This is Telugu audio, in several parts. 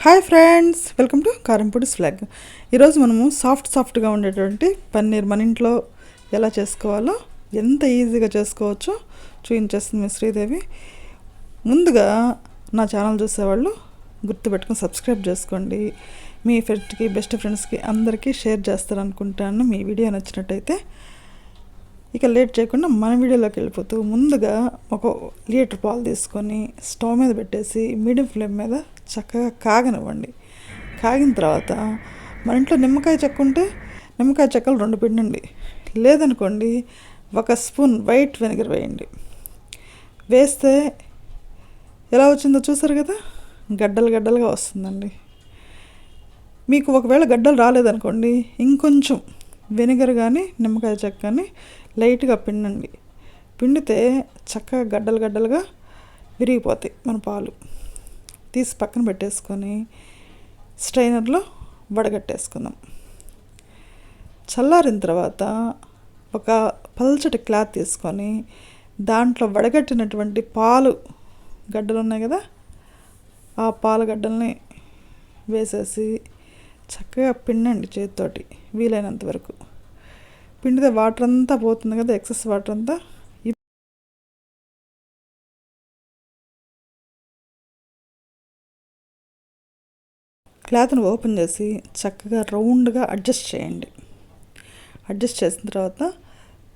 హాయ్ ఫ్రెండ్స్, వెల్కమ్ టు కారంపూడి'sVlog. ఈరోజు మనము సాఫ్ట్గా ఉండేటువంటి పన్నీర్ మన ఇంట్లో ఎలా చేసుకోవాలో, ఎంత ఈజీగా చేసుకోవచ్చో చూపించేస్తుంది మీ శ్రీదేవి. ముందుగా నా ఛానల్ చూసేవాళ్ళు గుర్తుపెట్టుకుని సబ్స్క్రైబ్ చేసుకోండి. మీ ఫ్రెండ్స్కి, బెస్ట్ ఫ్రెండ్స్కి అందరికీ షేర్ చేస్తారనుకుంటాను. మీ వీడియో నచ్చినట్టయితే ఇక లేట్ చేయకుండా మన వీడియోలోకి వెళ్ళిపోతూ, ముందుగా 1 లీటర్ పాలు తీసుకొని స్టవ్ మీద పెట్టేసి మీడియం ఫ్లేమ్ మీద చక్కగా కాగనివ్వండి. కాగిన తర్వాత మన ఇంట్లో నిమ్మకాయ చెక్క ఉంటే నిమ్మకాయ చెక్కలు 2 పిండండి. లేదనుకోండి 1 స్పూన్ వైట్ వెనిగర్ వేయండి. వేస్తే ఎలా వచ్చిందో చూసారు కదా, గడ్డలుగా వస్తుందండి. మీకు ఒకవేళ గడ్డలు రాలేదనుకోండి, ఇంకొంచెం వెనిగర్ కానీ నిమ్మకాయ చెక్క కానీ లైట్గా పిండండి. పిండితే చక్కగా గడ్డలుగా విరిగిపోతాయి మన పాలు. తీసి పక్కన పెట్టేసుకొని స్ట్రైనర్లో వడగట్టేసుకుందాం. చల్లారిన తర్వాత ఒక పల్చటి క్లాత్ తీసుకొని దాంట్లో వడగట్టినటువంటి పాలు గడ్డలు ఉన్నాయి కదా, ఆ పాల గడ్డల్ని వేసేసి చక్కగా పిండండి చేతితోటి వీలైనంత వరకు. పిండితే వాటర్ అంతా పోతుంది కదా, ఎక్సెస్ వాటర్ అంతా. క్లాత్ని ఓపెన్ చేసి చక్కగా రౌండ్గా అడ్జస్ట్ చేయండి. అడ్జస్ట్ చేసిన తర్వాత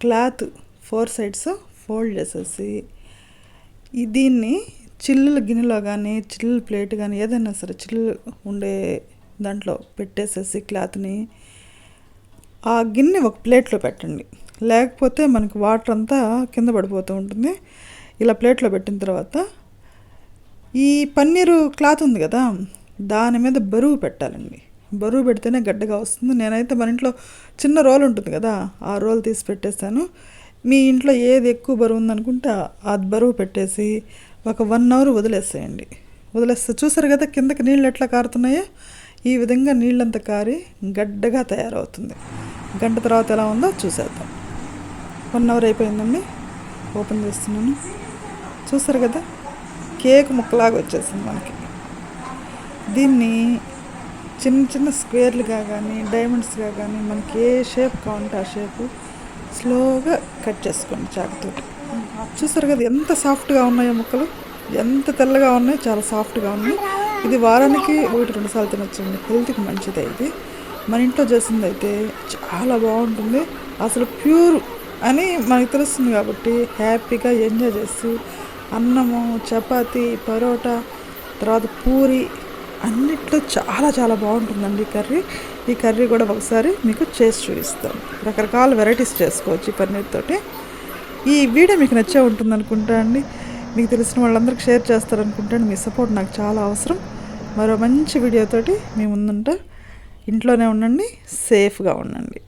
క్లాత్ 4 సైడ్స్ ఫోల్డ్ చేసేసి దీన్ని చిల్లుల గిన్నెలో కానీ చిల్లుల ప్లేట్ కానీ ఏదైనా సరే చిల్లు ఉండే దాంట్లో పెట్టేసేసి క్లాత్ని ఆ గిన్నె ఒక ప్లేట్లో పెట్టండి. లేకపోతే మనకి వాటర్ అంతా కింద పడిపోతూ ఉంటుంది. ఇలా ప్లేట్లో పెట్టిన తర్వాత ఈ పన్నీరు క్లాత్ ఉంది కదా, దాని మీద బరువు పెట్టాలండి. బరువు పెడితేనే గడ్డగా వస్తుంది. నేనైతే మన ఇంట్లో చిన్న రోల్ ఉంటుంది కదా, ఆ రోల్ తీసి పెట్టేస్తాను. మీ ఇంట్లో ఏది ఎక్కువ బరువు ఉందనుకుంటే అది బరువు పెట్టేసి ఒక 1 అవర్ వదిలేసేయండి. వదిలేస్తే చూసారు కదా కిందకి నీళ్ళు ఎట్లా కారుతున్నాయో, ఈ విధంగా నీళ్ళంతా కారి గడ్డగా తయారవుతుంది. గంట తర్వాత ఎలా ఉందో చూసేద్దాం. 1 అవర్ అయిపోయిందండి. ఓపెన్ చేస్తున్నాను. చూసారు కదా, కేక్ ముక్కలాగా వచ్చేసింది మనకి. దీన్ని చిన్న స్క్వేర్లుగా కానీ డైమండ్స్గా కానీ మనకి ఏ షేప్ కావాలంటే ఆ షేపు స్లోగా కట్ చేసుకోండి చాకుతోటి. చూసారు కదా ఎంత సాఫ్ట్గా ఉన్నాయో ముక్కలు, ఎంత తెల్లగా ఉన్నాయో, చాలా సాఫ్ట్గా ఉన్నాయి. ఇది వారానికి 1-2 సార్లు తినొచ్చండి. హెల్త్కి మంచిదే. ఇది మన ఇంట్లో చేసింది అయితే చాలా బాగుంటుంది. అసలు ప్యూర్ అని మనకు తెలుస్తుంది కాబట్టి హ్యాపీగా ఎంజాయ్ చేస్తూ అన్నము, చపాతీ, పరోటా, తర్వాత పూరి అన్నిట్లో చాలా బాగుంటుందండి ఈ కర్రీ కూడా ఒకసారి మీకు చేసి చూపిస్తాను. రకరకాల వెరైటీస్ చేసుకోవచ్చు ఈ పన్నీర్ తోటి. ఈ వీడియో మీకు నచ్చే ఉంటుంది అనుకుంటా అండి. మీకు తెలిసిన వాళ్ళందరికీ షేర్ చేస్తారనుకుంటాను. మీ సపోర్ట్ నాకు చాలా అవసరం. మరో మంచి వీడియోతోటి మీ ముందుంటా. ఇంట్లోనే ఉండండి, సేఫ్గా ఉండండి.